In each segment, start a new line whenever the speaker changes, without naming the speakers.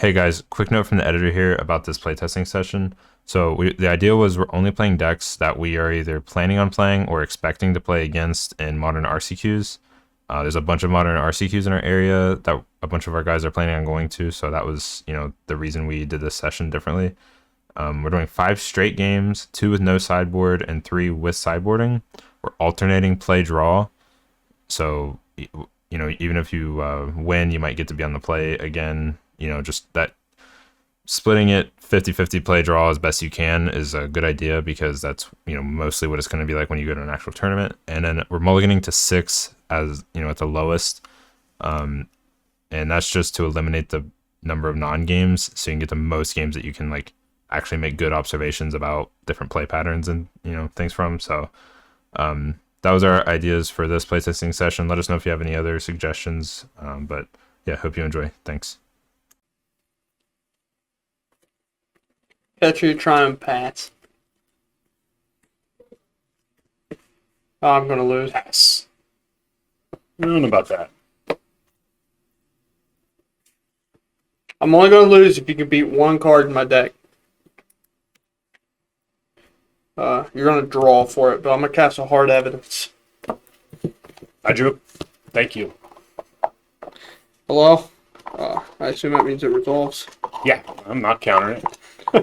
Hey guys, quick note from the editor here about this playtesting session. The idea was we're only playing decks that we are either planning on playing or expecting to play against in modern RCQs. There's a bunch of modern RCQs in our area that a bunch of our guys are planning on going to, so that was, the reason we did this session differently. We're doing 5 straight games, 2 with no sideboard and 3 with sideboarding. We're alternating play draw, so even if you win, you might get to be on the play again. Just that splitting it 50-50 play draw as best you can is a good idea, because that's mostly what it's going to be like when you go to an actual tournament. And then we're mulliganing to 6 as at the lowest, and that's just to eliminate the number of non-games, so you can get the most games that you can actually make good observations about different play patterns and things from. So that was our ideas for this playtesting session. Let us know if you have any other suggestions, but yeah, hope you enjoy. Thanks.
Catcher trying pass. Oh, I'm gonna lose.
Pass. I don't know about that.
I'm only gonna lose if you can beat one card in my deck. You're gonna draw for it, but I'm gonna cast a hard evidence.
I drew. Thank you.
Hello? I assume that means it resolves.
Yeah, I'm not countering it.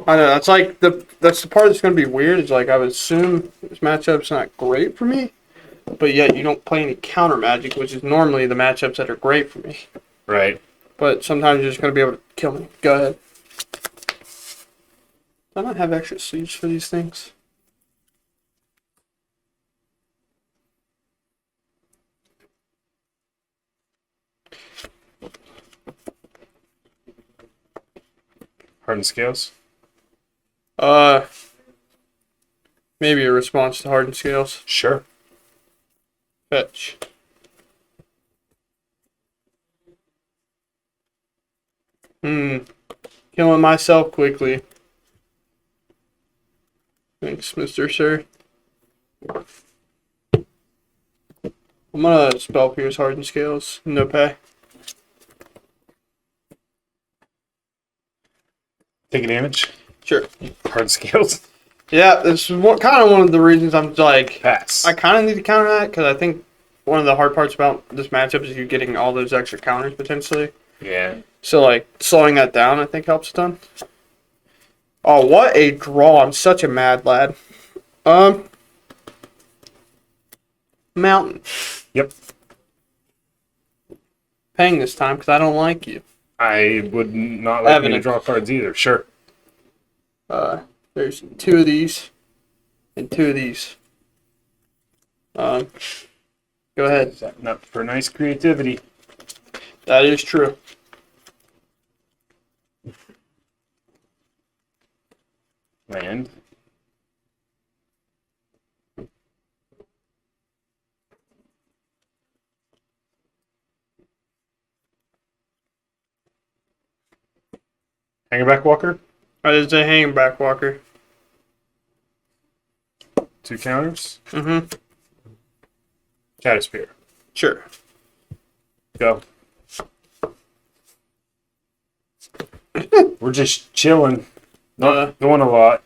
I know, that's the part that's gonna be weird, is I would assume this matchup's not great for me, but yet you don't play any counter magic, which is normally the matchups that are great for me.
Right.
But sometimes you're just gonna be able to kill me. Go ahead. Do I not have extra sleeves for these things?
Hardened scales.
Maybe a response to hardened scales.
Sure.
Fetch. Killing myself quickly. Thanks, Mr. Sir. I'm gonna spell pierce hardened scales. No pay.
Taking damage.
Sure.
Hardened scales.
Yeah, this is kind of one of the reasons I'm
Pass.
I kind of need to counter that, because I think one of the hard parts about this matchup is you getting all those extra counters potentially.
Yeah.
So slowing that down, I think, helps a ton. Oh, what a draw! I'm such a mad lad. Mountain.
Yep.
Paying this time because I don't like you.
I would not like me to draw cards either. Sure.
There's 2 of these and 2 of these. Go ahead.
Setting up for nice creativity.
That is true.
Land. Hangerback Walker.
That is a hangback walker.
2 counters.
Mm-hmm.
Shadow
Sure.
Go. We're just chilling. Not doing a lot.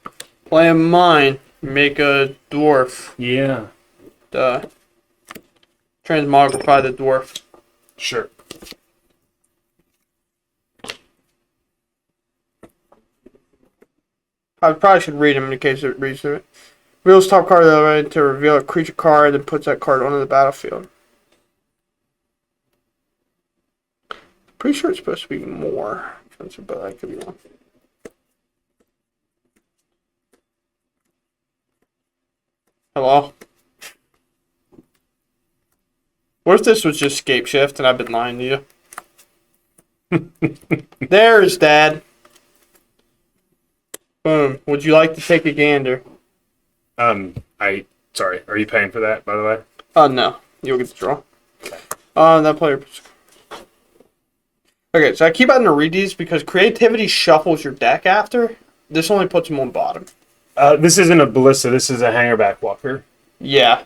Playing mine. Make a dwarf.
Yeah.
Transmogrify the dwarf.
Sure.
I probably should read them in case it reads through it. Reveals top card of the way to reveal a creature card, then puts that card onto the battlefield. Pretty sure it's supposed to be more expensive, but I could be wrong. Hello? What if this was just Scape Shift and I've been lying to you? There's Dad. Boom. Would you like to take a gander?
Sorry, are you paying for that, by the way?
No. You'll get the draw. That player. Okay, so I keep having to read these because creativity shuffles your deck after. This only puts them on bottom.
This isn't a ballista, this is a hangerback walker.
Yeah.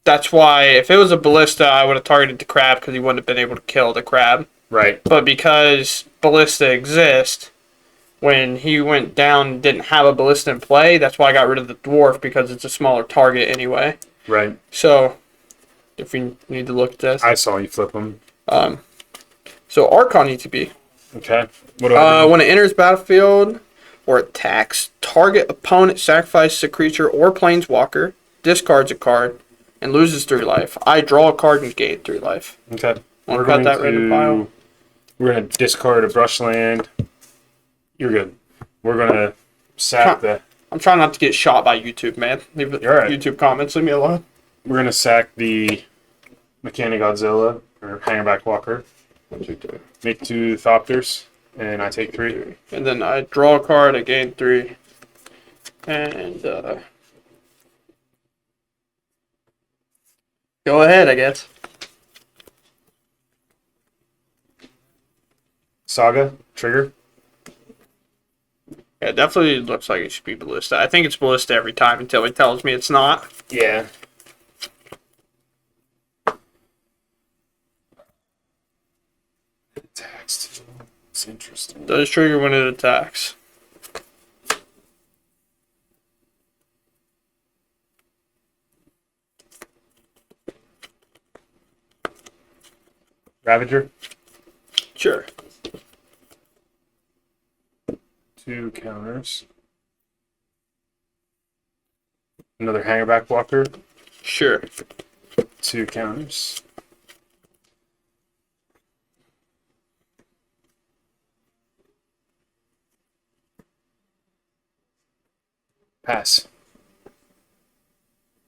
That's why if it was a ballista, I would have targeted the crab because he wouldn't have been able to kill the crab.
Right.
But because Ballista exists, when he went down and didn't have a Ballista in play, that's why I got rid of the Dwarf, because it's a smaller target anyway.
Right.
So, if you need to look at this.
I saw you flip them.
So Archon ETB.
Okay. What do I do?
When it enters battlefield or attacks, target opponent sacrifices a creature or planeswalker, discards a card, and loses 3 life. I draw a card and gain 3 life.
Okay.
Want to cut that random pile?
We're going to discard a brush land. You're good. We're going to sack the...
I'm trying not to get shot by YouTube, man. Leave
You're right.
YouTube comments. Leave me alone.
We're going to sack the Mechanic Godzilla, or Hangerback Walker.
1, 2, 3.
Make 2 Thopters, and I take 3.
And then I draw a card, I gain 3. And, go ahead, I guess.
Saga, trigger.
Yeah, it definitely looks like it should be Ballista. I think it's Ballista every time until he tells me it's not.
Yeah. Attacks. It's interesting.
Does trigger when it attacks.
Ravager.
Sure.
2 counters. Another Hangerback Walker.
Sure.
2 counters. Pass.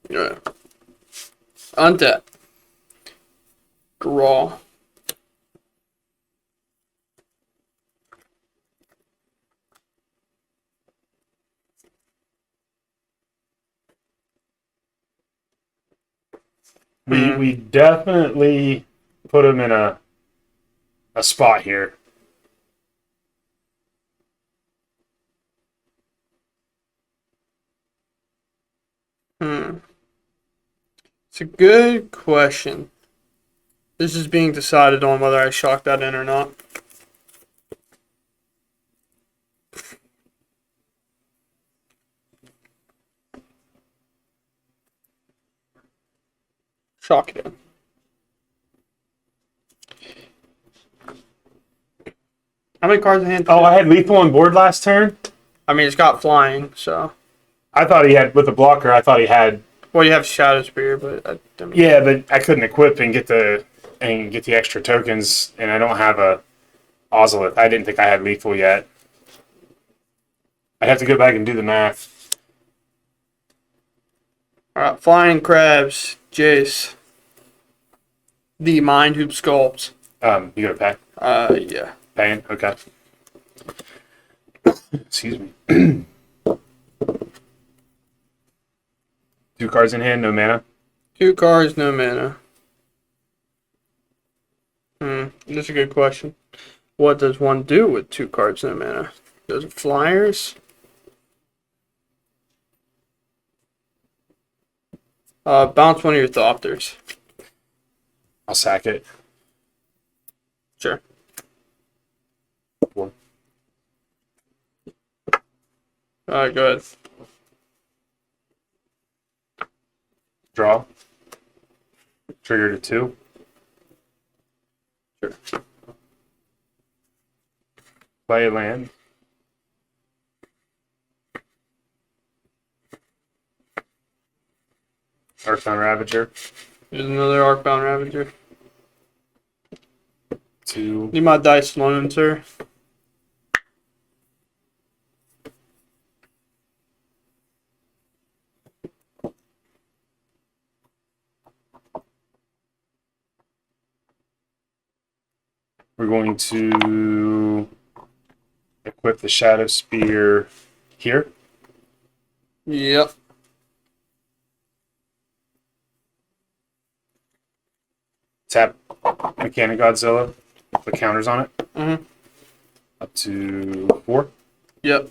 Yeah. Untap. Draw.
We definitely put him in a spot here.
It's a good question. This is being decided on whether I shock that in or not. Shock it in. How many cards in hand?
Oh, I had lethal on board last turn.
I mean, it's got flying, so.
I thought he had, with the blocker, I thought he had.
Well, you have Shadow Spear, but I mean,
Yeah, but I couldn't equip and get the extra tokens, and I don't have a Ozolith. I didn't think I had lethal yet. I'd have to go back and do the math.
Alright, Flying Crabs, Jace. The Mind Hoop Sculpts.
You got to pay?
Yeah.
Paying? Okay. Excuse me. 2 cards in hand, no mana.
2 cards, no mana. That's a good question. What does one do with 2 cards, no mana? Does it flyers? Bounce one of your Thopters.
I'll sack it.
Sure.
4.
Alright, go ahead.
Draw. Trigger to 2.
Sure.
Play a land. Earthbound Ravager.
There's another Arcbound Ravager.
2.
Need my dice loan, sir.
We're going to equip the Shadow Spear here.
Yep.
Tap Mechanic Godzilla. Put counters on it.
Mm-hmm.
Up to 4.
Yep.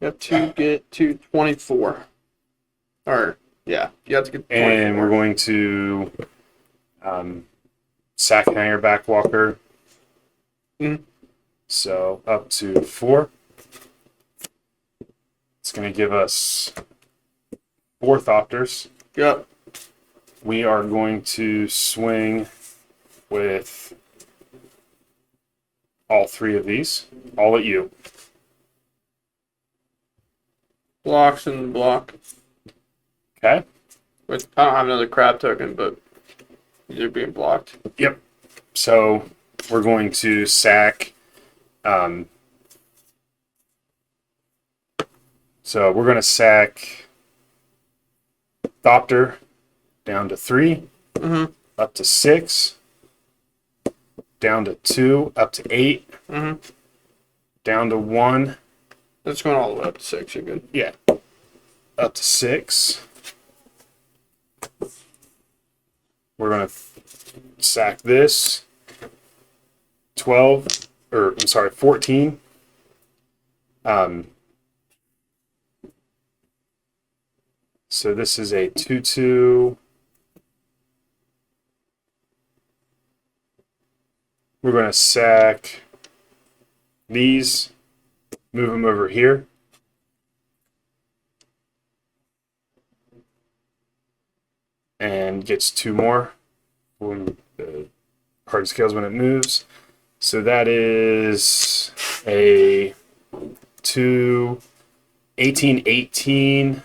You have to get to 24. Or, yeah, you have to get to 24.
And we're going to sack hanger backwalker.
Mhm.
So up to 4. It's going to give us 4 Thopters.
Yep.
We are going to swing with all 3 of these. All at you.
Blocks and block.
Okay?
Which I don't have another crab token, but they're being blocked.
Yep. So we're going to sack. So we're going to sack Thopter down to 3,
Mm-hmm.
up to 6, down to 2, up to 8,
Mm-hmm.
down to 1.
That's going all the way up to 6. You're good.
Yeah. Up to 6. We're going to sack this. 12, or I'm sorry, 14. So this is a 2/2. We're going to sack these, move them over here. And gets 2 more when the party scales when it moves. So that is a 2, 18, 18.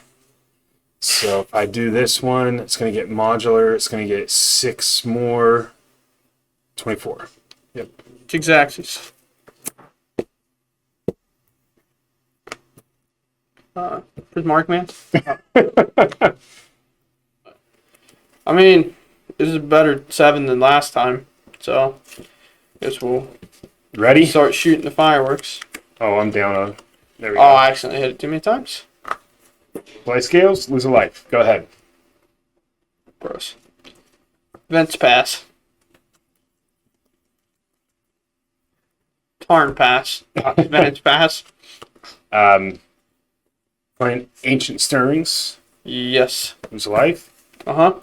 So if I do this one, it's going to get modular. It's going to get 6 more. 24. Yep.
Six axes. Where's Markman? I mean, this is a better 7 than last time, so guess we'll
Ready?
start shooting the fireworks.
Oh, I'm down on. There we
Oh,
go.
I accidentally hit it too many times.
Play scales, lose a life. Go ahead.
Gross. Vents pass. Tarn pass. Vents pass.
Playing Ancient Stirrings,
Yes.
lose a life.
Uh-huh.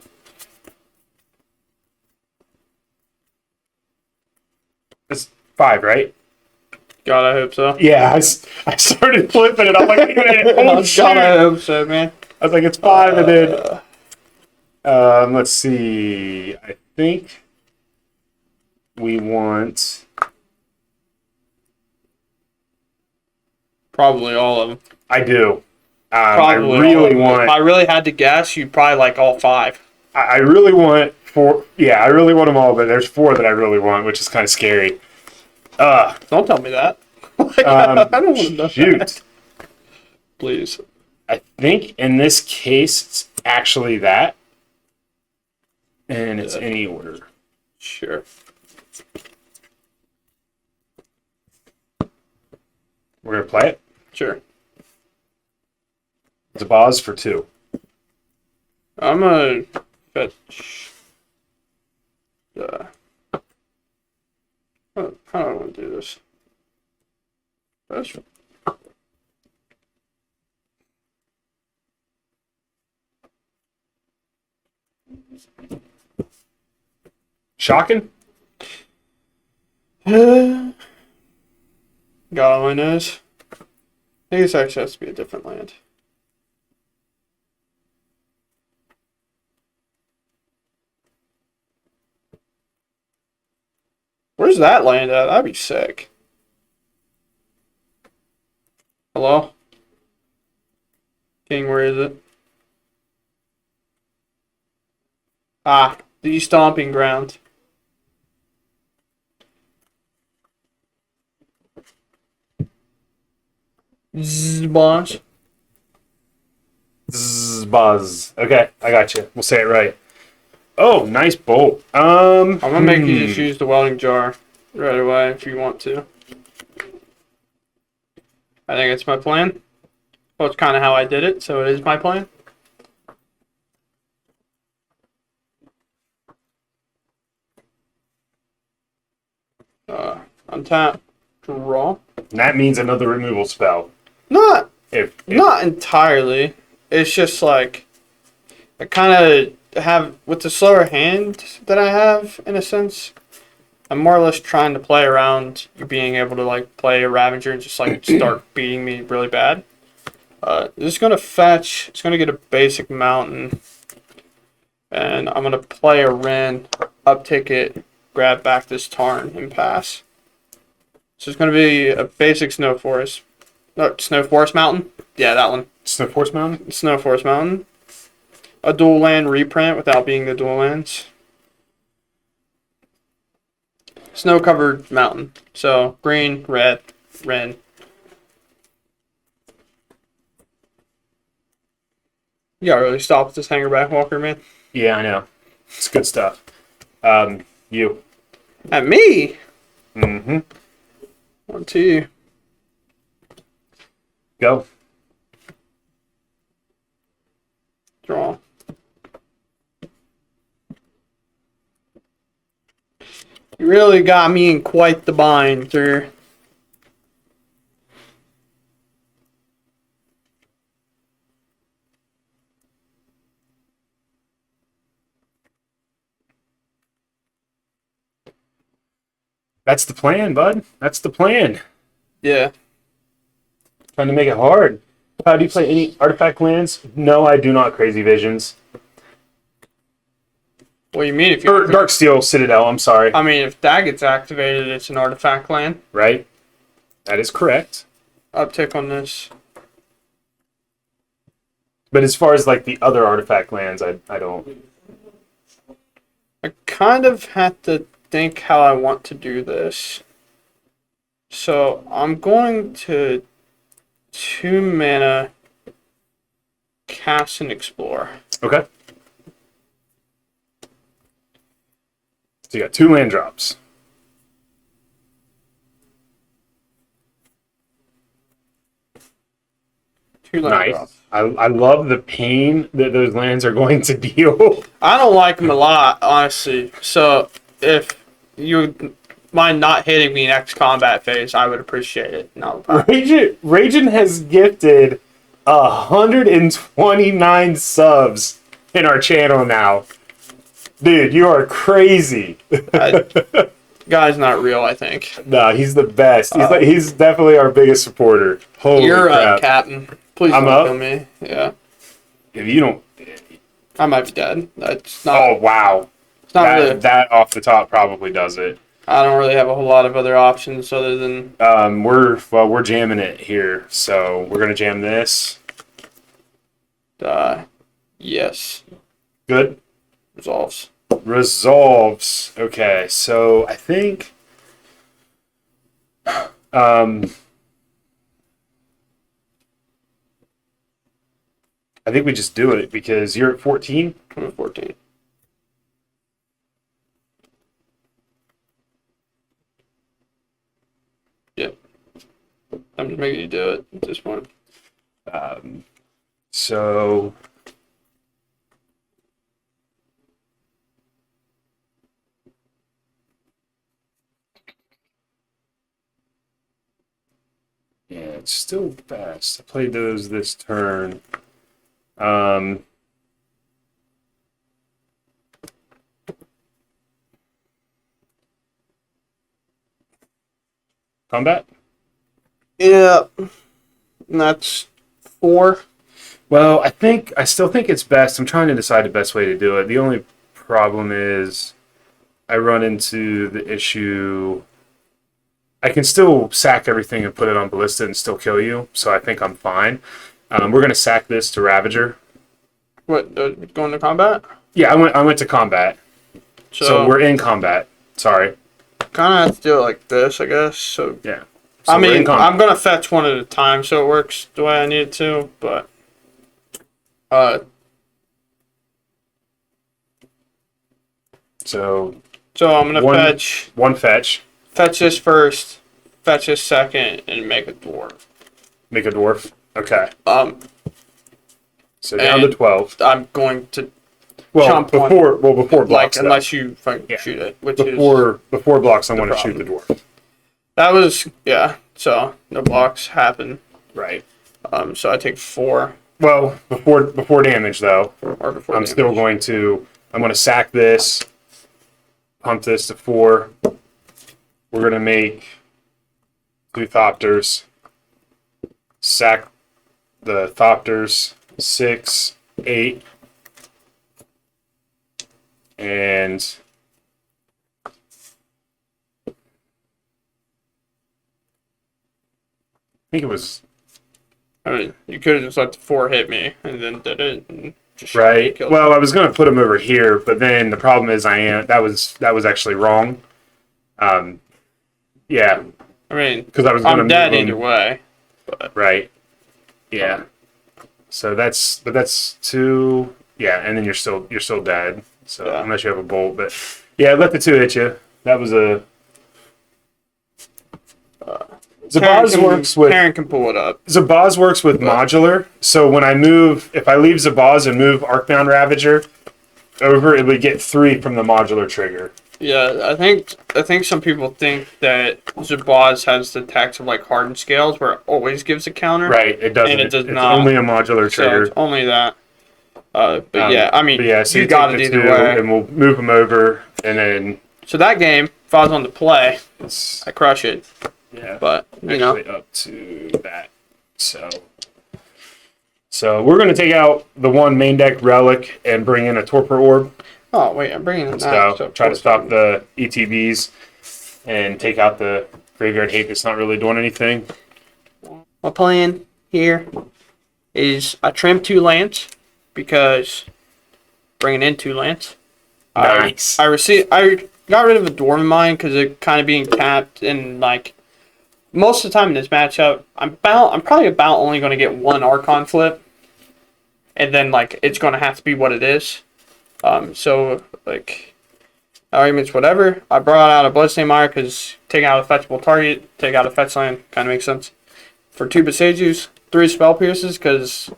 That's 5, right?
God, I hope so.
Yeah, I started flipping it. I'm like, oh, shoot.
God, I hope so, man.
I was like, it's 5, and then let's see. I think we want
Probably all of them.
I do. I
Probably all
really
of them. If I
want.
really had to guess, you'd probably like all 5.
I really want 4. Yeah, I really want them all, but there's 4 that I really want, which is kind of scary.
Don't tell me that. I don't want to know
Shoot.
that. Please.
I think in this case it's actually that, and it's any order.
Sure.
We're gonna play it.
Sure.
It's a Boz for 2.
I'm gonna fetch. How do I want to do this? Fetch.
Shocking?
Got on my nose. I think this actually has to be a different land. Where's that land at? That'd be sick. Hello? King, where is it? Ah, the stomping ground. Zbosh.
Boz. Okay, I got you. We'll say it right. Oh, nice bolt.
I'm gonna make you just use the welding jar right away if you want to. I think it's my plan. Well, it's kind of how I did it, so it is my plan. Untap, draw.
And that means another removal spell.
Not
If
not entirely. It's just like I kind of have with the slower hand that I have, in a sense, I'm more or less trying to play around you being able to like play a Ravager and just like start beating me really bad. This is gonna fetch. It's gonna get a basic mountain, and I'm gonna play a Ren, uptick it, grab back this Tarn, and pass. So it's gonna be a basic Snow Forest. No, Snow Forest Mountain. Yeah, that one.
Snow Force Mountain?
Snow Forest Mountain. A dual land reprint without being the dual lands. Snow covered mountain. So green, red, Ren. You gotta really stop with this hangerback walker, man.
Yeah, I know. It's good stuff. You.
At me.
Mm-hmm.
1, 2.
Go.
Draw. You really got me in quite the bind, sir.
That's the plan, bud. That's the plan.
Yeah.
Trying to make it hard. How do you play any artifact lands? No, I do not. Crazy Visions.
What do you mean if
Or
you...
Darksteel Citadel, I'm sorry.
I mean, if that gets activated, it's an artifact land.
Right? That is correct.
Uptick on this.
But as far as like the other artifact lands, I don't.
I kind of had to think how I want to do this. So I'm going to 2 mana cast and explore.
Okay. So you got 2 land drops.
Two land
Nice.
drops.
I love the pain that those lands are going to deal.
I don't like them a lot, honestly. So if you mind not hitting me next combat phase, I would appreciate it. No problem.
Ragin has gifted 129 subs in our channel now. Dude, you are crazy.
Guy's not real, I think.
No, he's the best. He's definitely our biggest supporter. Holy
You're
crap.
up, Captain. Please
I'm
don't
up?
kill me. Yeah.
If you don't...
I might be dead. That's not...
Oh, wow.
It's not really...
That off the top probably does it.
I don't really have a whole lot of other options other than...
We're jamming it here. So we're going to jam this.
Yes.
Good.
Resolves.
Resolves. Okay, so I think we just do it because you're at 14.
I'm at 14. Yep. I'm just making you do it at this point.
So yeah, it's still fast. I played those this turn. Combat?
Yeah. And that's 4.
Well, I still think it's best. I'm trying to decide the best way to do it. The only problem is I run into the issue. I can still sack everything and put it on Ballista and still kill you, so I think I'm fine. We're going to sack this to Ravager.
What, going to combat?
Yeah, I went to combat. So we're in combat. Sorry.
Kind of have to do it like this, I guess. So
Yeah. So
I
we're in
mean,
combat.
I'm going to fetch one at a time so it works the way I need it to, but...
So
I'm going to fetch...
One fetch.
Fetch this first, fetch this second, and make a dwarf.
Make a dwarf. Okay. So down
and
to 12.
I'm going to
Well,
chump
before blocks.
like
though.
unless you fucking shoot it, which is
Before blocks, I want to shoot the
problem.
dwarf.
that was yeah. So no blocks happen.
Right.
So I take 4.
well, before damage though,
or before
I'm
damage?
still going to. I'm going to sack this, pump this to 4. We're going to make 2 Thopters, sack the Thopters, 6, 8, and I think it was
I mean, you could have just let the 4 hit me and then did it and just shot me and
right.
killed
Well,
me.
I was going to put them over here, but then the problem is that was actually wrong. Yeah,
I mean,
because I was going to
I'm
move
dead
them
either way. But
right. Yeah. So that's 2. Yeah, and then you're still dead. So
yeah,
unless you have a bolt, but yeah, let the 2 hit you. That was a
Karen can pull it up.
Zabaz works with
But
modular. So when if I leave Zabaz and move Arcbound Ravager over, it would get 3 from the modular trigger.
yeah, I think some people think that Zabaz has the tax of like hardened scales where it always gives a counter.
Right, it doesn't.
And it does
It's
not.
only a modular
So it's
trigger.
only that. But yeah, I mean,
But yeah, so
you
you
got
take
it
the
either
2
way.
and we'll move them over, and then
So that game, if I was on the play,
it's
I crush it.
yeah,
But you know,
actually up to that. So we're going to take out the 1 main deck relic and bring in a torpor orb.
oh wait, I'm bringing in
So
that.
try to stop the ETBs and take out the graveyard hate that's not really doing anything.
My plan here is I trim 2 lands because bringing in 2 lands.
Nice.
I got rid of a Dwarven Mine because it kind of being tapped and like most of the time in this matchup, I'm probably about only going to get 1 Archon flip, and then like it's going to have to be what it is. So like arguments whatever. I brought out a Bloodstained Mire because take out a fetchable target, take out a fetch land, kind of makes sense. For 2 Besejus, 3 Spell Pierces because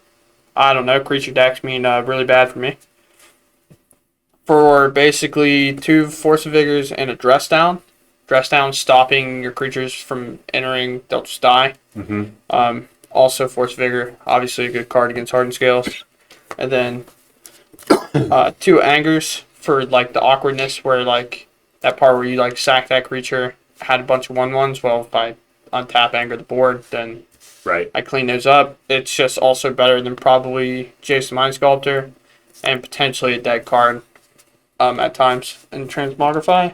I don't know, creature decks mean really bad for me. For basically 2 Force of Vigors and a Dress Down. Dress Down stopping your creatures from entering, they'll just die. Also Force Vigor, obviously a good card against Hardened Scales. And then 2 Angers for like the awkwardness where like that part where you like sack that creature, had a bunch of 1/1s. Well, if I untap Anger the board, then
Right.
I clean those up. It's just also better than probably Jason Mind Sculptor and potentially a dead card at times in Transmogrify.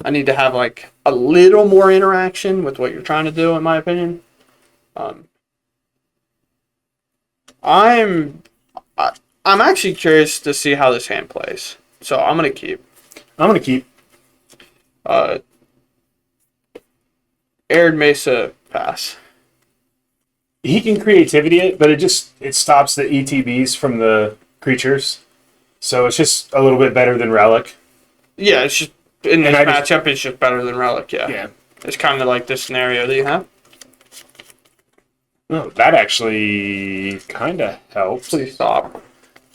I need to have like a little more interaction with what you're trying to do, in my opinion. I'm I, I'm actually curious to see how this hand plays. So I'm gonna keep
I'm going to keep.
uh, Arid Mesa pass.
He can creativity it, but it stops the ETBs from the creatures. So it's just a little bit better than Relic.
Yeah, it's just in this
And I just-
matchup, it's just better than Relic. Yeah,
Yeah.
it's kind of like this scenario that you have.
No, that actually kind of helps.
Please stop.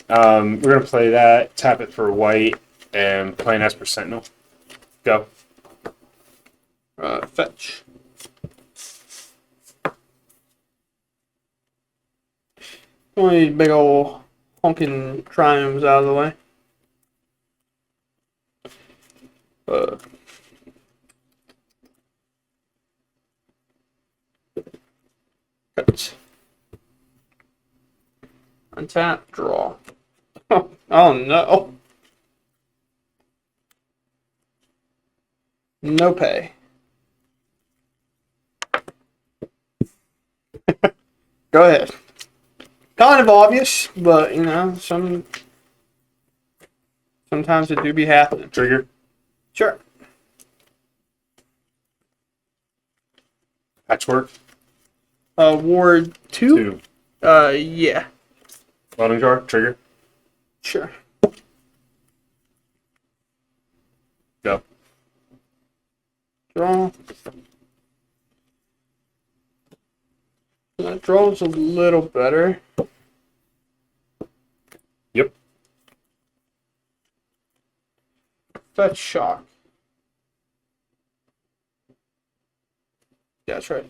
We're going to play that, tap it for white, and play an Esper Sentinel. Go.
Fetch. Only big old honking triumphs out of the way. Fetch. Untap, draw. Oh no. No pay. Go ahead. Kind of obvious, but you know, sometimes it do be happening.
Trigger.
Sure.
Patchwork.
Ward 2?
2.
Yeah.
Welding jar. Trigger.
Sure.
Go.
Draw. That draw's a little better.
Yep.
Fetch shock. Yeah, that's right.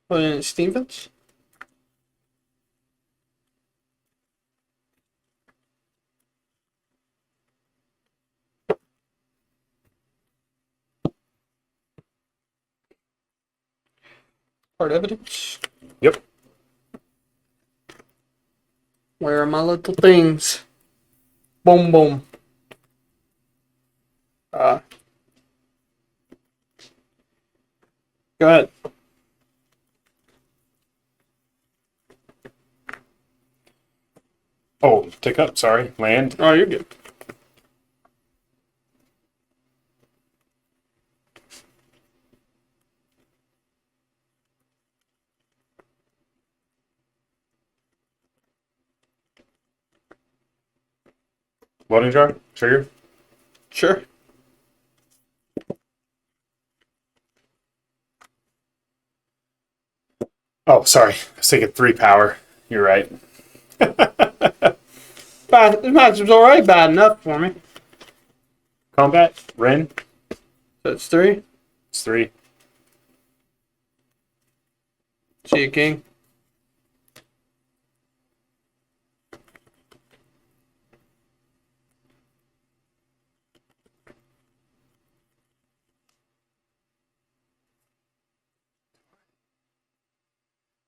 Put in Stevens. Hard evidence.
Yep.
Where are my little things? Boom, boom. Uh, Go ahead.
Oh, tick up. Sorry. Land.
Oh, you're good.
Welding jar. Trigger.
Sure.
Oh, sorry. I was thinking 3 power. You're right.
This match was already bad enough for me.
Combat. Ren.
So it's 3.
It's 3.
See you, King.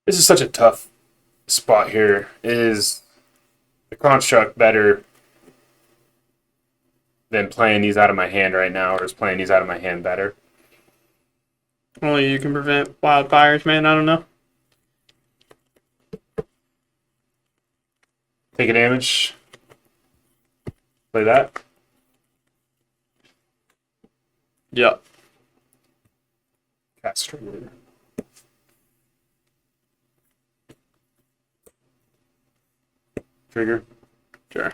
This is such a tough spot here. Is the construct better than playing these out of my hand right now, or is playing these out of my hand better?
Only you can prevent wildfires, man. I don't know.
Take a damage. Play that.
Yep.
Cast trigger. Trigger.
Sure.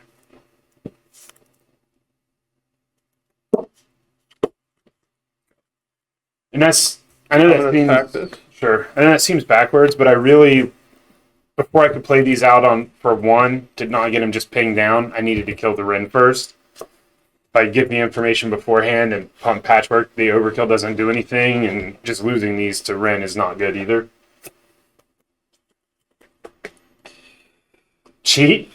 And that's, I know
I'm
that
gonna
seems,
attack this.
sure, I know that seems backwards, but I really, before I could play these out on for 1 to not get him just pinged down, I needed to kill the Ren first. If I give the information beforehand and pump patchwork, the overkill doesn't do anything, and just losing these to Ren is not good either. Cheat?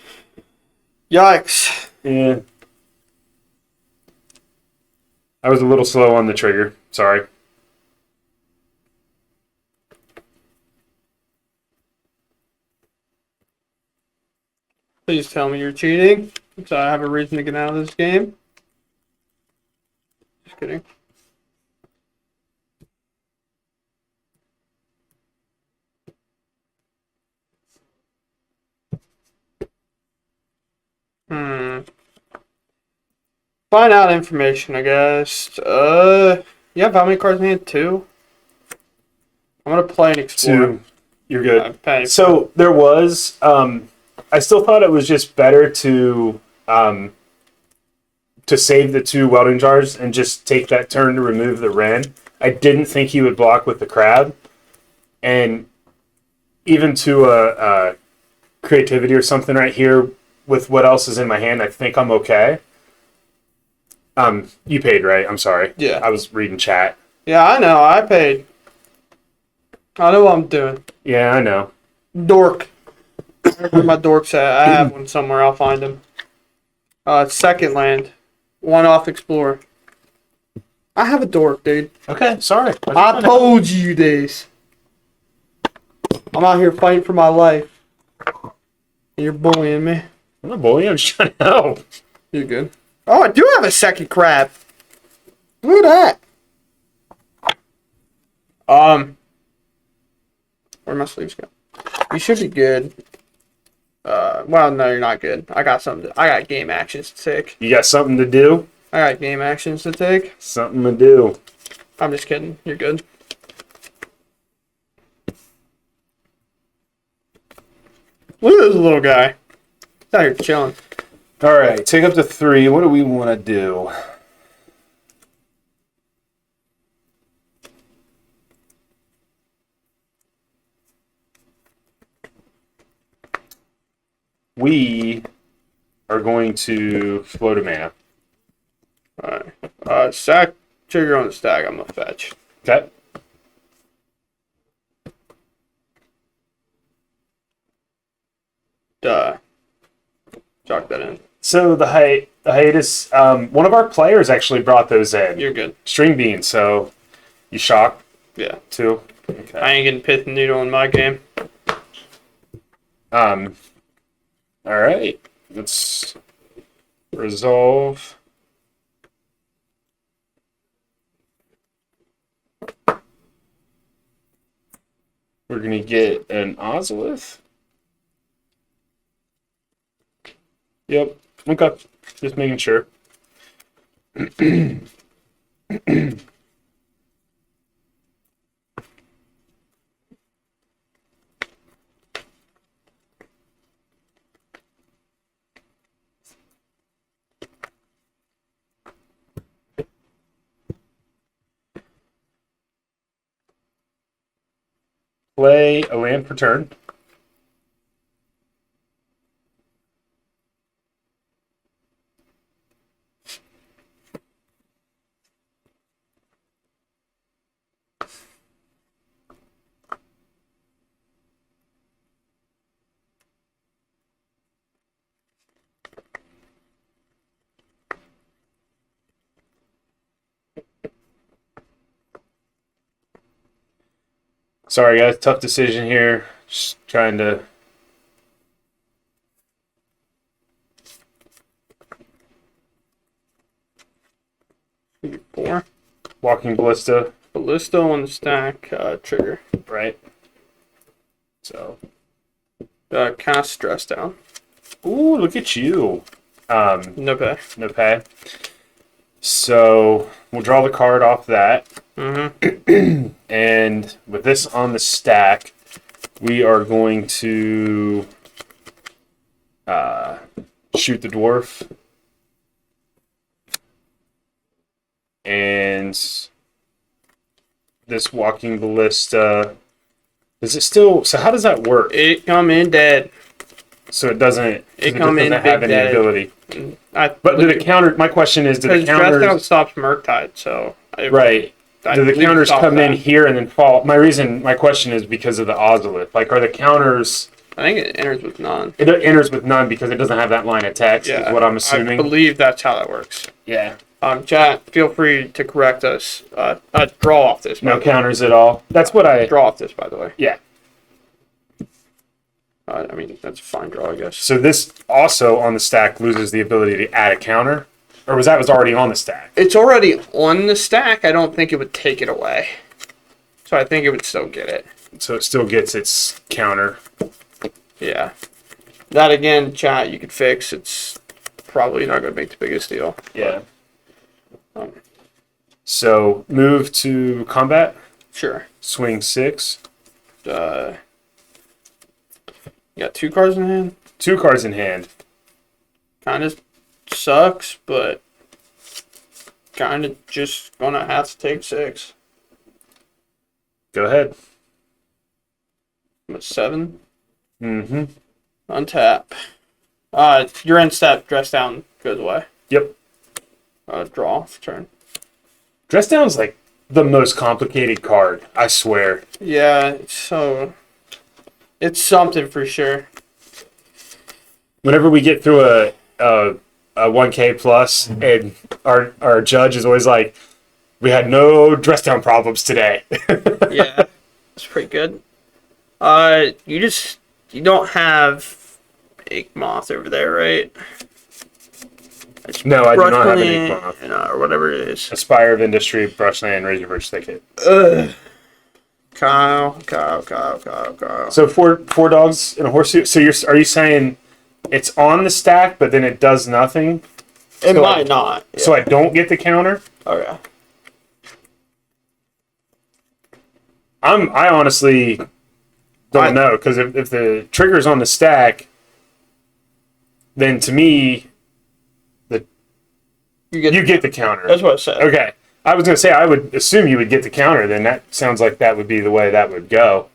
Yikes.
Yeah. I was a little slow on the trigger. Sorry.
Please tell me you're cheating, so I have a reason to get out of this game. Just kidding. Hmm. Find out information, I guess. You have how many cards in hand? 2? I'm gonna play and explore.
2. You're good.
Pay.
So there was, I still thought it was just better to save the 2 welding jars and just take that turn to remove the Ren. I didn't think he would block with the crab, and even to a creativity or something right here with what else is in my hand, I think I'm okay. You paid, right? I'm sorry.
Yeah.
I was reading chat.
Yeah, I know. I paid. I know what I'm doing.
Yeah, I know.
Dork. Where's my dork's at? I have one somewhere. I'll find him. Second land. 1 off Explorer. I have a dork, dude.
Okay, sorry.
I told you this. I'm out here fighting for my life. And you're bullying me.
I'm not bullying. I'm just trying to help.
You're good. Oh, I do have a second crab. Look at that. Where my sleeves go? You should be good. Well, no, you're not good. I got game actions to take.
You got something to do?
I got game actions to take.
Something to do.
I'm just kidding. You're good. Look at this little guy. He's out here chilling.
All right, take up to 3. What do we want to do? We are going to float a mana.
Alright. Sack trigger on the stack. I'm gonna fetch.
Okay.
Chalk that in.
So the hiatus. One of our players actually brought those in.
You're good.
String beans. So you shock
Yeah.
too. Okay.
I ain't getting pith and noodle in my game.
All right. Let's resolve. We're gonna get an Ozolith. Yep. Okay. Just making sure. Play a land per turn. Sorry, guys. Tough decision here. Just trying to.
Four.
Walking Ballista,
Ballista on the stack. Trigger.
right? So.
Cast stress down.
Ooh, look at you.
No pay.
No pay. So we'll draw the card off that.
Mm-hmm.
And with this on the stack, we are going to shoot the dwarf. And this walking ballista. Does it still? So how does that work?
It come in dead.
So it doesn't.
It come in
doesn't have
big
any
dead.
ability. But do the counter? My question is, do the
Because dress down
counters?
stops Murktide, so
Right. Do the
believe
counters
stop
come
that.
in here and then fall? My question is because of the Ozolith. Like, are the counters?
I think it enters with none.
It enters with none because it doesn't have that line of text.
Yeah,
Is what I'm
I
assuming.
believe that's how that works.
Yeah.
Chat, feel free to correct us. Draw off this.
No
by the way.
counters at all. That's what I.
Draw off this, by the way.
Yeah.
I mean, that's a fine draw, I guess.
So this also on the stack loses the ability to add a counter, or was already on the stack?
It's already on the stack. I don't think it would take it away. So I think it would still get it.
So it still gets its counter.
Yeah. That again, chat, you could fix. It's probably not going to make the biggest deal.
Yeah.
Um,
So move to combat.
Sure.
Swing 6.
You got 2 cards in hand.
2 cards in hand.
Kind of sucks, but kind of just going to have to take 6.
Go ahead.
I'm at 7.
Mm-hmm.
Untap. Your end step, dress down, goes away.
Yep.
Draw for turn.
Dress down's like the most complicated card, I swear.
Yeah, it's something for sure.
Whenever we get through a 1K plus, and our judge is always like, we had no dress down problems today.
Yeah, it's pretty good. You don't have Ink Moth over there, right?
No, I do not have an Ink Moth.
Or whatever it is.
Aspire of Industry, Brushland, Razorverge Thicket.
Ugh. Kyle.
So four dogs in a horseshoe. So are you saying it's on the stack, but then it does nothing?
It
So
might not. Yeah.
So I don't get the counter?
Okay.
I honestly don't know, because if the trigger's on the stack, then to me, you get the counter.
That's what I said.
Okay. I was going to say, I would assume you would get the counter, then that sounds like that would be the way that would go.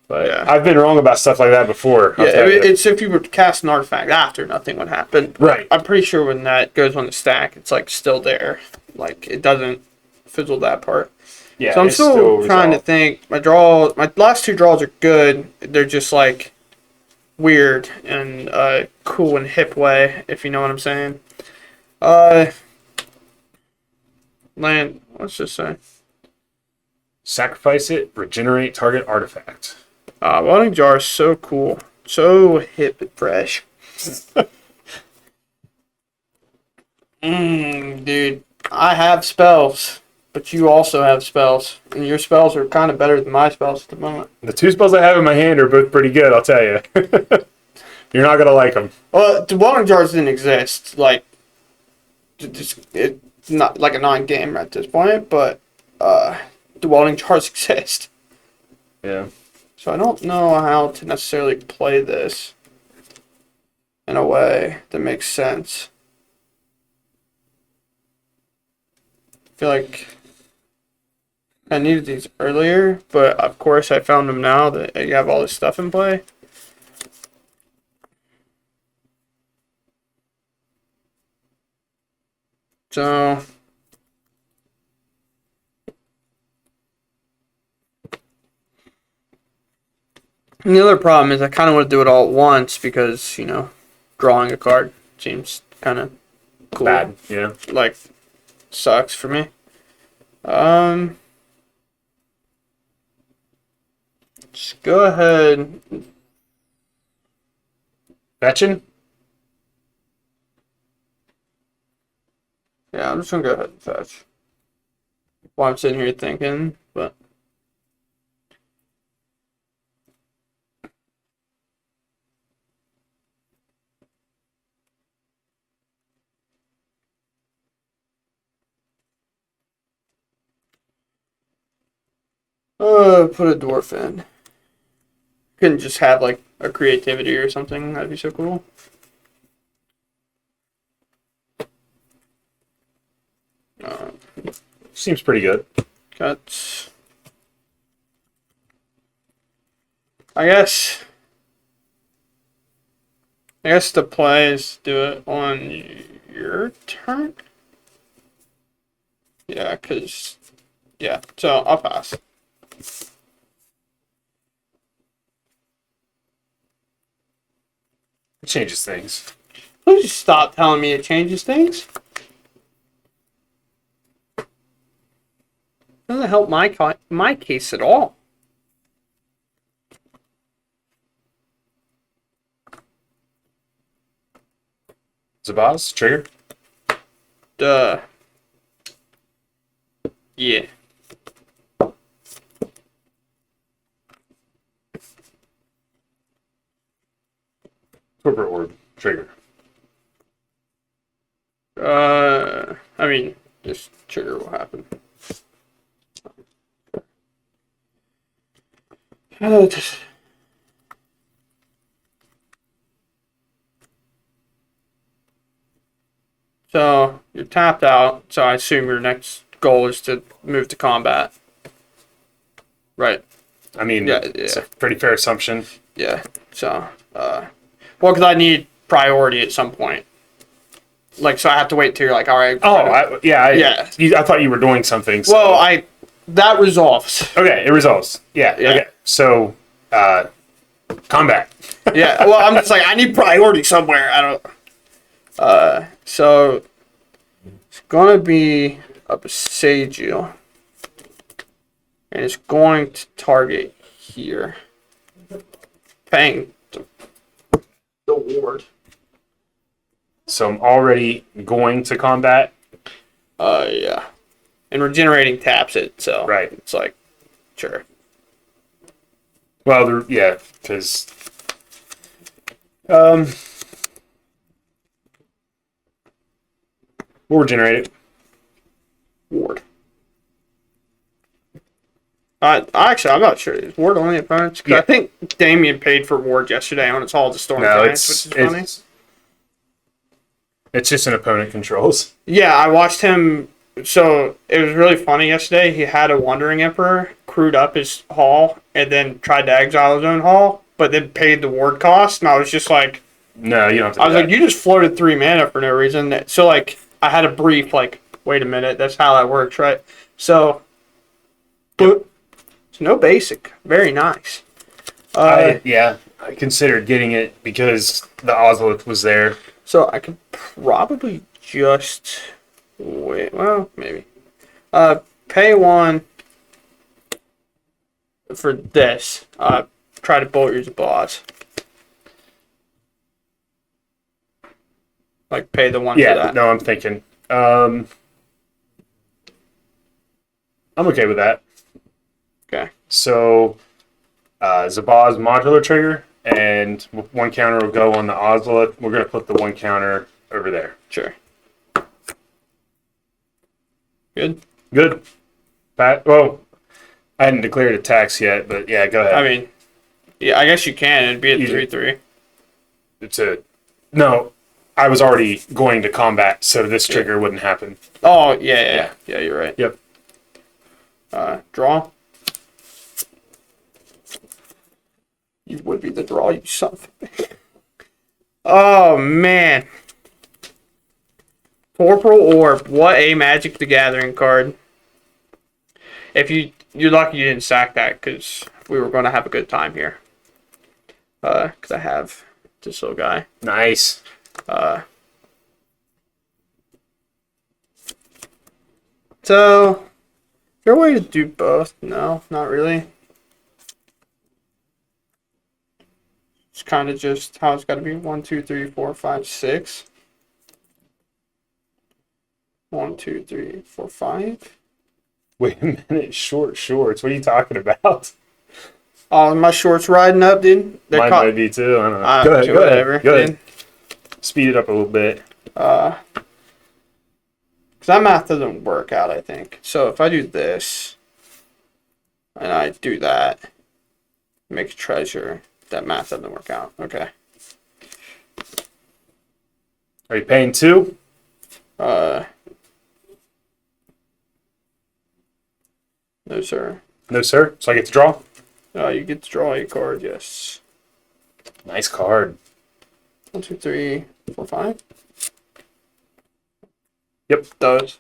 But
Yeah.
I've been wrong about stuff like that before. I'll
Yeah,
tell you.
it's if you were to cast an artifact after, nothing would happen.
Right.
I'm pretty sure when that goes on the stack, it's like still there. Like it doesn't fizzle that part.
Yeah,
So I'm
it's
still trying to
resolved.
think. My last 2 draws are good. They're just like weird in a cool and hip way, if you know what I'm saying. Uh, land. What's this say?
Sacrifice it, regenerate target artifact.
Welding jar is so cool, so hip and fresh. Dude, I have spells, but you also have spells, and your spells are kind of better than my spells at the moment.
The 2 spells I have in my hand are both pretty good, I'll tell you. You're not gonna like them.
Well, the welding jars didn't exist, like, it's not like a non-game at this point, but the welding jars exist.
Yeah.
So I don't know how to necessarily play this in a way that makes sense. I feel like I needed these earlier, but of course I found them now that you have all this stuff in play. So and the other problem is I kind of want to do it all at once because, you know, drawing a card seems kind of cool.
Bad, yeah.
Like, sucks for me. Just go ahead.
Fetching?
Yeah, I'm just gonna go ahead and fetch. While I'm sitting here thinking, but. Put a dwarf in. Couldn't just have like a creativity or something. That'd be so cool.
Seems pretty good.
Cuts. I guess the play is do it on your turn. Yeah, so I'll pass.
It changes things.
Please just stop telling me it changes things. Doesn't help my case at all.
Zabaz, trigger.
Duh. Yeah.
Corporate orb, trigger.
I mean, this trigger will happen. So you're tapped out. So I assume your next goal is to move to combat, right?
I mean,
Yeah,
it's
yeah.
a pretty fair assumption.
Yeah. So, well, because I need priority at some point. Like, so I have to wait till you're like, all right.
Oh,
Yeah.
I thought you were doing something. So.
Well, that resolves.
Okay, it resolves. Yeah.
Yeah.
Okay. So, combat.
Yeah. Well, I'm just like, I need priority somewhere. I don't. So it's gonna be a Besagil, and it's going to target here, paying the ward.
So I'm already going to combat.
Yeah, and regenerating taps it, so
Right.
It's like, sure.
Well, yeah, because we'll regenerate it.
Ward. Actually, I'm not sure. Is Ward only opponents? 'Cause
Yeah.
I think Damien paid for Ward yesterday on its Hall of the Storm
No,
Giants, which is funny.
It's just an opponent controls.
Yeah, I watched him. So it was really funny yesterday. He had a Wandering Emperor, crewed up his Hall, and then tried to exile his own Hall, but then paid the Ward cost. And I was just like,
No, you don't have to.
I was
do
like,
that.
you just floated 3 mana for no reason. So like, I had a brief like, wait a minute, that's how that works, right? So, but it's no basic. Very nice.
Yeah, I considered getting it because the Ozolith was there.
So I could probably just wait. Well, maybe. Pay 1 for this. Try to bolt use a boss. Like pay the 1 for
Yeah,
that.
no, I'm thinking. I'm okay with that.
Okay.
So, Zabaz modular trigger, and 1 counter will go on the Ozolith. We're going to put the 1 counter over there.
Sure. Good.
Good. Pat, well, I hadn't declared attacks yet, but yeah, go ahead.
I mean, yeah, I guess you can. It'd be a
You-
3/3.
No, I was already going to combat, so this trigger wouldn't happen.
Oh, yeah. You're right.
Yep.
Draw. You would be the draw, you son of a bitch. Oh, man. Torpor Orb. What a Magic the Gathering card. If you're lucky you didn't sack that, because we were going to have a good time here. Because I have this little guy.
Nice.
So, is there a way to do both? No, not really. It's kind of just how it's got to be. 1, 2, 3, 4, 5, 6. 1, 2, 3, 4, 5.
Wait a minute, shorts. What are you talking about?
Oh, my shorts riding up, dude. They're
Mine
caught.
might be too. I don't know. Go ahead.
Whatever.
Go ahead. Speed it up a little bit.
Because that math doesn't work out, I think. So if I do this, and I do that, make a treasure, that math doesn't work out. Okay.
Are you paying 2?
No, sir.
No, sir. So I get to draw?
You get to draw a card, yes.
Nice card.
1, 2, 3, 4, 5.
Yep.
Does.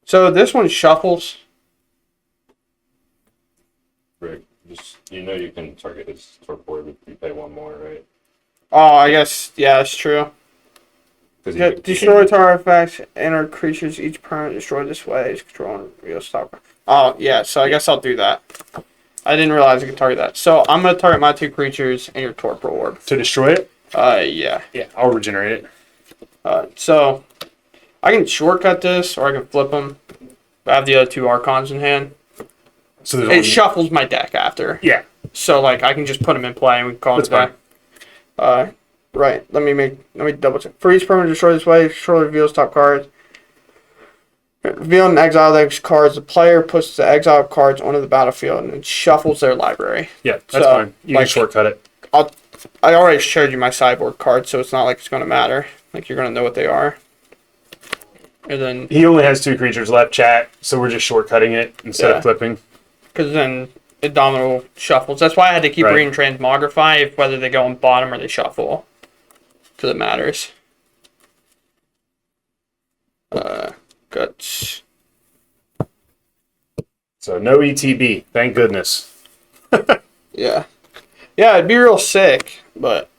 So this one shuffles.
Rick, just you can target his torpor if you pay 1 more, right?
Oh, I guess, yeah, that's true. Destroy target effects, enter creatures each permanent destroyed this way is controlling real stop. Oh, yeah, so I guess I'll do that. I didn't realize I could target that. So I'm going to target my 2 creatures and your Torpor Orb.
To destroy it?
Yeah.
Yeah, I'll regenerate it.
So I can shortcut this or I can flip them. I have the other 2 Archons in hand.
So there's
It shuffles my deck after.
Yeah.
So, like, I can just put them in play and we can call it a day. Right. Let me double check. For each permanent destroy this way, destroy reveals top cards. Reveal and exile those cards. The player puts the exiled cards onto the battlefield and shuffles their library.
Yeah, that's fine. You can shortcut it.
I already showed you my sideboard cards, so it's not like it's going to matter. Like, you're going to know what they are. And then...
He only has 2 creatures left, chat, so we're just shortcutting it instead of flipping.
Because then Indomitable shuffles. That's why I had to keep reading Transmogrify, if whether they go on bottom or they shuffle. Because it matters. Guts.
So no ETB, thank goodness.
Yeah. Yeah, it'd be real sick, but...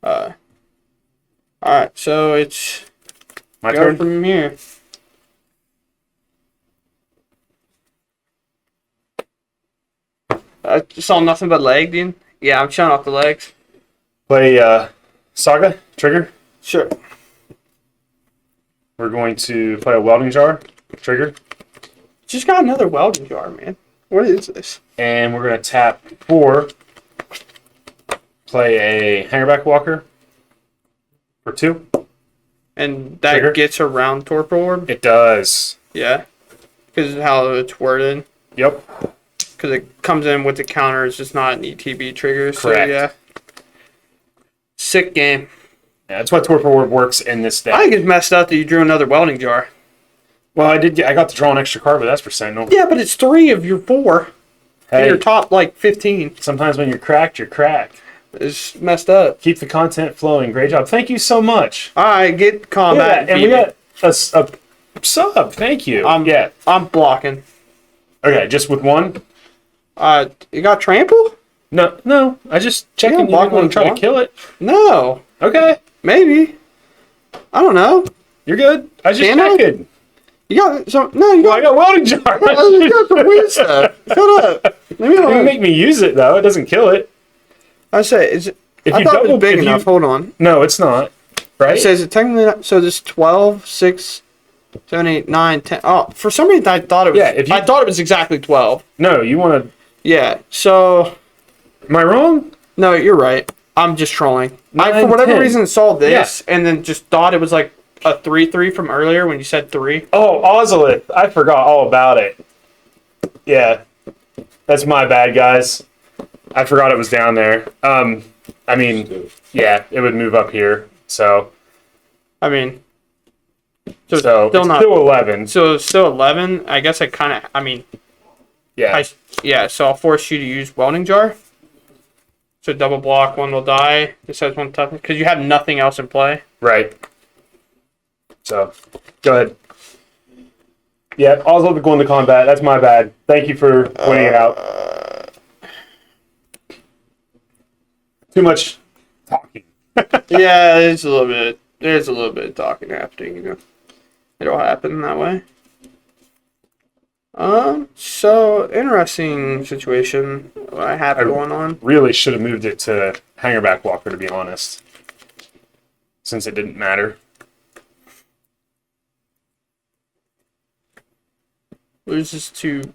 Alright, so it's...
My
go
turn?
from here. I saw nothing but leg, dude. Yeah, I'm showing off the legs.
Play Saga, trigger.
Sure.
We're going to play a welding jar, trigger.
Just got another welding jar, man. What is this?
And we're going to tap 4. Play a Hangerback Walker for 2.
And that
Trigger.
gets around Torpor Orb?
It does.
Yeah. Because of how it's worded.
Yep.
Because it comes in with the counter. It's just not an ETB trigger.
Correct.
So, yeah. Sick game.
Yeah, that's why Torpor Orb works in this deck.
I think it's messed up that you drew another welding jar.
Well, I got to draw an extra card, but that's for Sentinel.
Yeah, but it's 3 of your 4.
Hey,
And your top, 15.
sometimes when you're cracked, you're cracked.
It's messed up.
Keep the content flowing. Great job. Thank you so much.
Alright, get combat.
Yeah, and we got a sub. Thank you. Yeah.
I'm blocking.
Okay, just with 1?
You got trample?
No. I just checking.
Yeah,
You
block
didn't want
one
to try to
block.
kill it.
No,
Okay,
maybe. I don't know.
you're good. I was just
Can I?
checking.
You got some? No, you
Well, I
got.
got welding jar.
You got some weird stuff. Shut up. Leave me
You
alone.
make me use it though. It doesn't kill it.
I say, is it?
If
I
you
thought it
double,
was big
if
enough.
you,
Hold on.
no, it's not.
It
Right?
says it technically not, so this 12, 6, 7, 8, 9, 10. Oh, for some reason I thought it was.
Yeah, if you-
I thought it was exactly 12.
No, you want to.
Yeah. So
Am I wrong?
no, you're right. I'm just trolling. I for
9,
whatever
10.
reason saw this and then just thought it was like a 3-3 from earlier when you said 3.
Oh, Ozolith. I forgot all about it. Yeah, that's my bad, guys. I forgot it was down there. I mean, yeah, it would move up here. So
I mean,
it's
still not.
still 11.
So still 11. I guess I kind of. I mean,
Yeah.
yeah. So I'll force you to use welding jar. So double block, one will die. This has one toughness because you have nothing else in play.
Right. So, go ahead. Yeah, Oswald going to combat. That's my bad. Thank you for pointing it out. Too much talking.
Yeah, there's a little bit. There's a little bit of talking happening. You know, it'll happen that way. So interesting situation I have going on.
Really should have moved it to Hangerback Walker, to be honest, since it didn't matter.
Loses to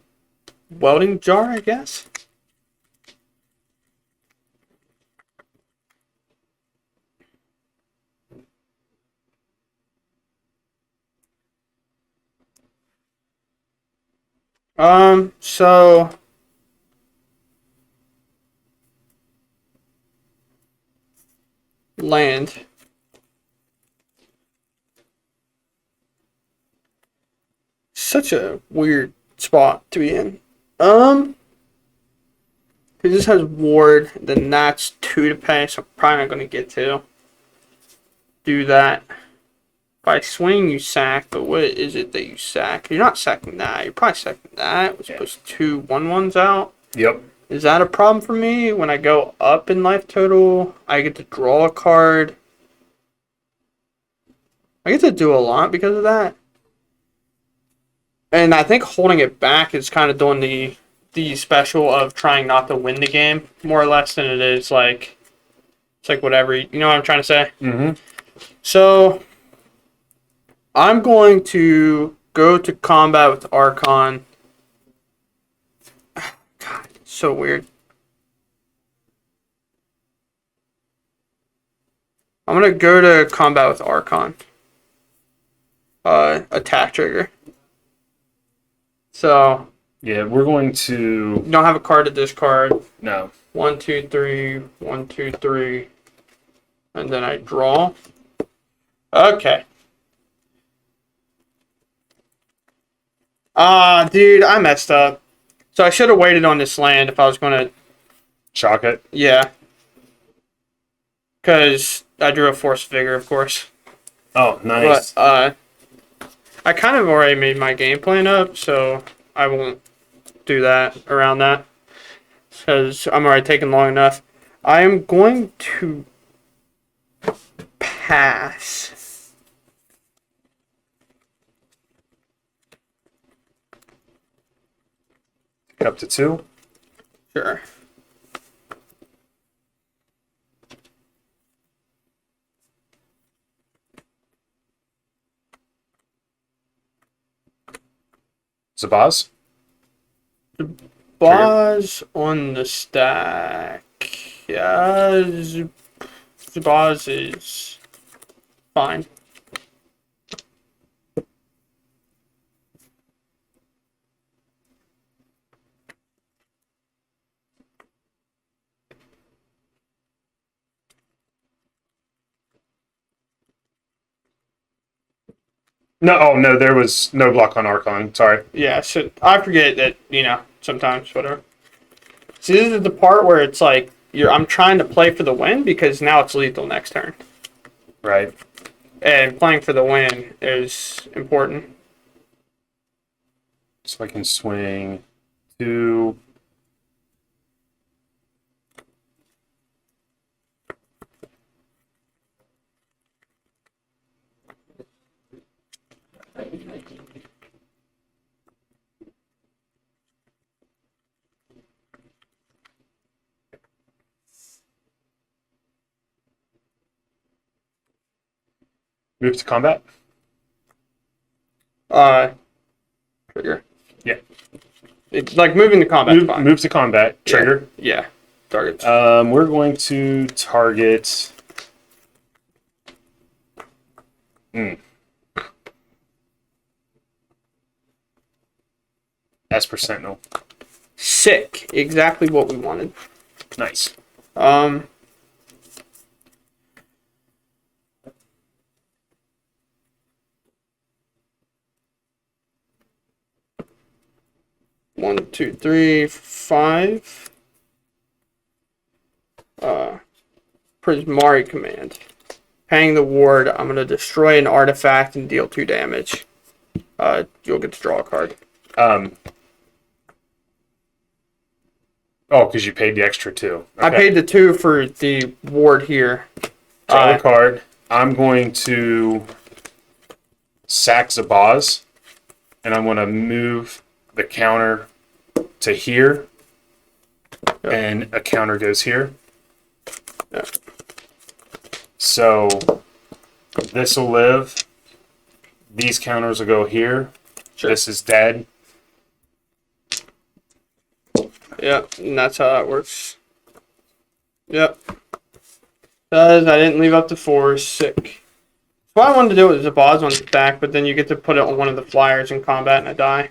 welding jar, I guess. So land. Such a weird spot to be in. It just has ward, then that's 2 to pay, so I'm probably not gonna get to do that. By swing you sack, but what is it that you sack? You're not sacking that, you're probably sacking that. We're supposed to 1/1s out.
Yep.
Is that a problem for me? When I go up in life total, I get to draw a card. I get to do a lot because of that. And I think holding it back is kind of doing the special of trying not to win the game more or less than it is like it's like whatever you know what I'm trying to say.
Mm-hmm.
So I'm going to go to combat with Archon. God, it's so weird. I'm gonna go to combat with Archon. Attack trigger. So
Yeah, we're going to.
you don't have a card to discard.
No.
1, 2, 3, 1, 2, 3, and then I draw. Okay. Dude, I messed up. So I should have waited on this land if I was gonna.
Shock it.
Yeah. Because I drew a force figure, of course.
Oh, nice.
But I kind of already made my game plan up, so I won't do that around that. Because I'm already taking long enough. I am going to pass.
Up to 2.
Sure.
Zabaz.
Boz on the stack. Yeah, Boz is fine.
No, oh no, there was no block on Archon. Sorry.
Yeah, so I forget that, you know, sometimes, whatever. See, this is the part where it's like, I'm trying to play for the win because now it's lethal next turn.
Right.
And playing for the win is important.
So I can swing 2. Move to combat.
Trigger.
Yeah.
It's like moving to combat. Fine.
Move to combat. Trigger.
Yeah. Target.
We're going to target. Esper Sentinel.
Sick. Exactly what we wanted.
Nice.
One, two, three, five. Prismari command. Paying the ward, I'm gonna destroy an artifact and deal 2 damage. You'll get to draw a card.
Oh, because you paid the extra 2. Okay.
I paid the 2 for the ward here.
Draw a card. I'm going to sack Zabaz, and I'm going to move the counter to here, and a counter goes here.
Yep.
So this will live. These counters will go here.
Sure.
This is dead.
Yep, and that's how that works. Yep. Does I didn't leave up to 4. Sick. What I wanted to do was a boss on the back, but then you get to put it on one of the flyers in combat and I die.